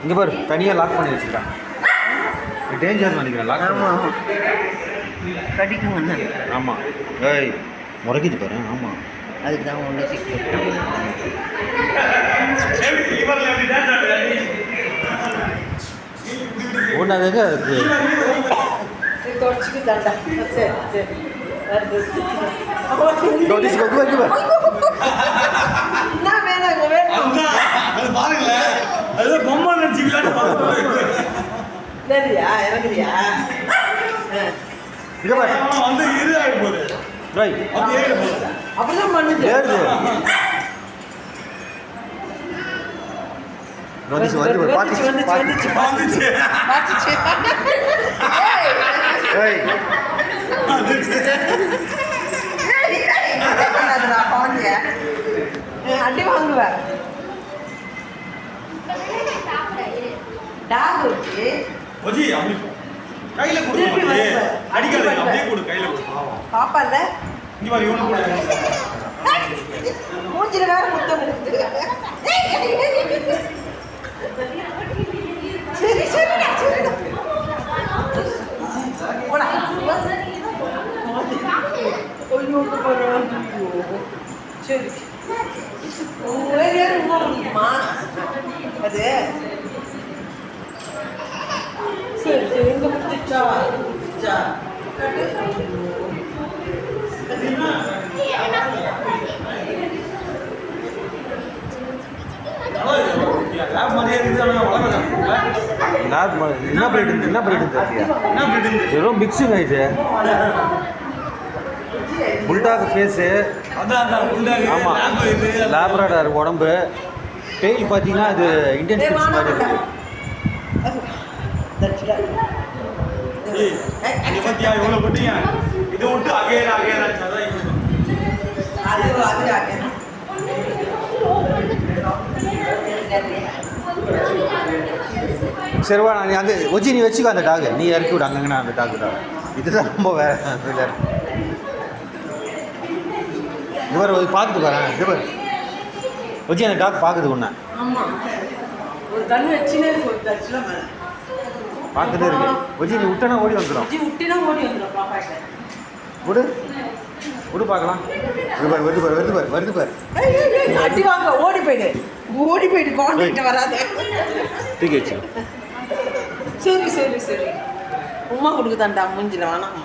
இங்கே பாரு தனியாக லாக் பண்ணி வச்சுருக்கான். டேஞ்சர் நினைக்கிறேன். லாக் ஆமாம் கடிக்குங்க. ஆமாம் ஏய் முறைக்குது பாரு. ஆமாம் அதுக்கு தான் ஒன்று ஒன்றாக இருக்குது. அடி வாங்குவேன். டாக் வச்சு கையில கொடுத்து அடிக்காத அப்படியே கொடு. கையில கொடு. பாப்பா இல்ல இங்க வா. இவனு கூட மூஞ்சில வேற முத்தம் கொடுத்து. சரி சரிடா சரிடா போடா. ஐயோ போறோம். சரி ஒரே ரொம்ப முடியுமா அது? சரி சரி எங்க பிடிச்சா பிடிச்சா என்ன பிரீடு ஏதோ மிக்சிங் ஆயிடுச்சு. Bulldog phase. ஆமாம் லேப்ராடார் உடம்பு. டெய்ல் பார்த்தீங்கன்னா அது இந்தியன் ஃபிக்ஸ் மாதிரி இருக்குது. சரிவா நீ அந்த ஒஜி நீ வச்சுக்கோ. அந்த டாகு நீ இறக்கி விடு அங்கங்கண்ணா. அந்த டாகு தான் இதுதான் ரொம்ப வேறு. இவர் பார்த்துட்டு வரேன். இவர் ஒஜி அந்த டாக் பார்க்குது ஒன்று பார்த்துட்டே இருக்கு. ஒஜி நீ விட்டனா ஓடி வந்துடும். விடு விடு பார்க்கலாம். வருது பாரு வருது பாரு வருது பாரு. அடி வாங்க ஓடி போயிடு. ஓடி போயிடு. கான்டாக்ட் வராது. தூக்கி வச்சு. சரி சரி சரி உமா கொடுக்குதாண்டா மூஞ்சில வேணாம்.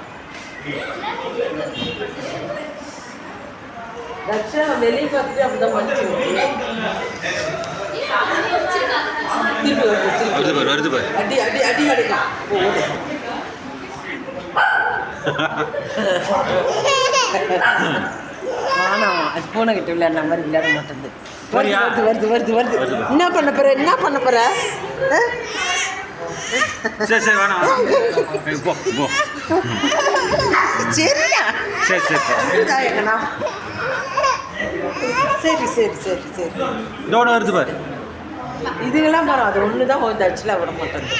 தட்சா வெளியே பார்த்துட்டு அப்படிதான் பண்ணிச்சு. வருது பாரு. அடி அடி அடி அடிக்கலாம். வேணாமா அது பூனை கிட்ட விளையாடுற மாதிரி விளையாட மாட்டேங்குது. வருது வருது வருது வருது. என்ன பண்ண போற என்ன பண்ண போற? சரி சரி வேணாம் போ போ. சரிடா சரி சரி சரி சரி சரி சரி இதோட வருது பாரு. இதுக்கெல்லாம் பாரு அது ஒன்று தான் போகுது. ஆக்சுவலாக விட மாட்டேங்குது.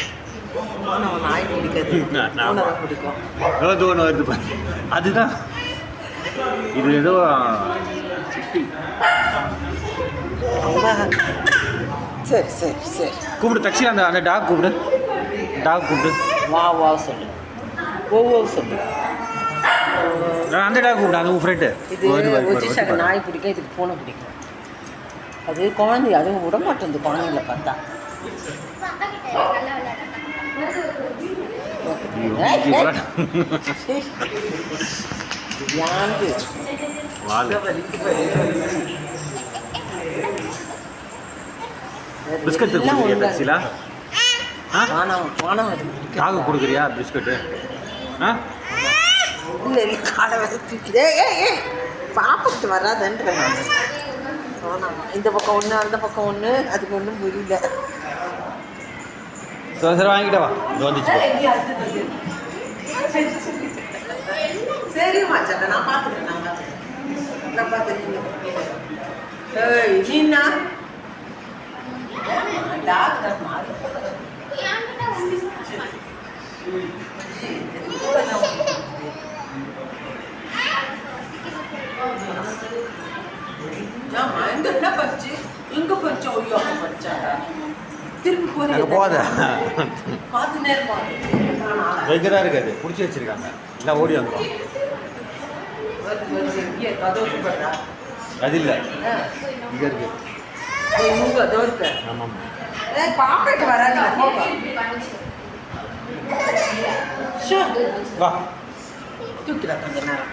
அவன் நாய் பிடிக்காது. தான் பிடிக்கும். தோணு வருது பாரு. அதுதான் இது ஏதோ சிட்டி. சரி சரி சரி கூப்பிடு தக்ஷி. அந்த அந்த டாக் கூப்பிடு. டாக் கூப்பிடு. வா வா சொல்லு. ஓ ஓ சொல்லு. அந்த டாக் கூப்பிடு. அது உன் ஃப்ரெண்டு. இது ஒஜிஷாக்கு நாய் பிடிக்கும். இதுக்கு பூனை பிடிக்கும். அது குழந்தை அதுவும் விட மாட்டேங்குது குழந்தைங்கள பார்த்தா. யாந்து பிஸ்கட் கொடுக்குறியா? டாகு கொடுக்குறியா பிஸ்கட்டு? இல்லை இல்லை காலை வச்சுக்கிட்டே பாப்பட்டு வராதுன்ற நான். இந்த பக்கம் ஒன்று அந்த பக்கம் ஒன்று. அதுக்கு ஒன்றும் புரியல. சரி வாங்கிட்டவா வந்துச்சு. சரிம்மா சண்டை நான் பார்த்துக்கிறேன். நான் பார்த்துக்கிறேன். நீனா டாக்டர் மாறி ஆமா எங்க என்ன பறிச்சு எங்க பறிச்சோம் ஐயோ அங்க பறிச்சாடா திருப்பி அங்கே போறேன் போகாத பார்த்து நேரம் பார்த்து ரெகுலராக இருக்காது பிடிச்சி வச்சிருக்காங்க இல்லை ஓடி வந்துடும் இங்கே கதவுக்கு படுறா அது இல்லை இங்கே இருக்கு இவங்க அதோ இருக்க ஆமாம் பாப்பாக்கு வராங்க வா தூக்கிடா கொஞ்ச நேரம்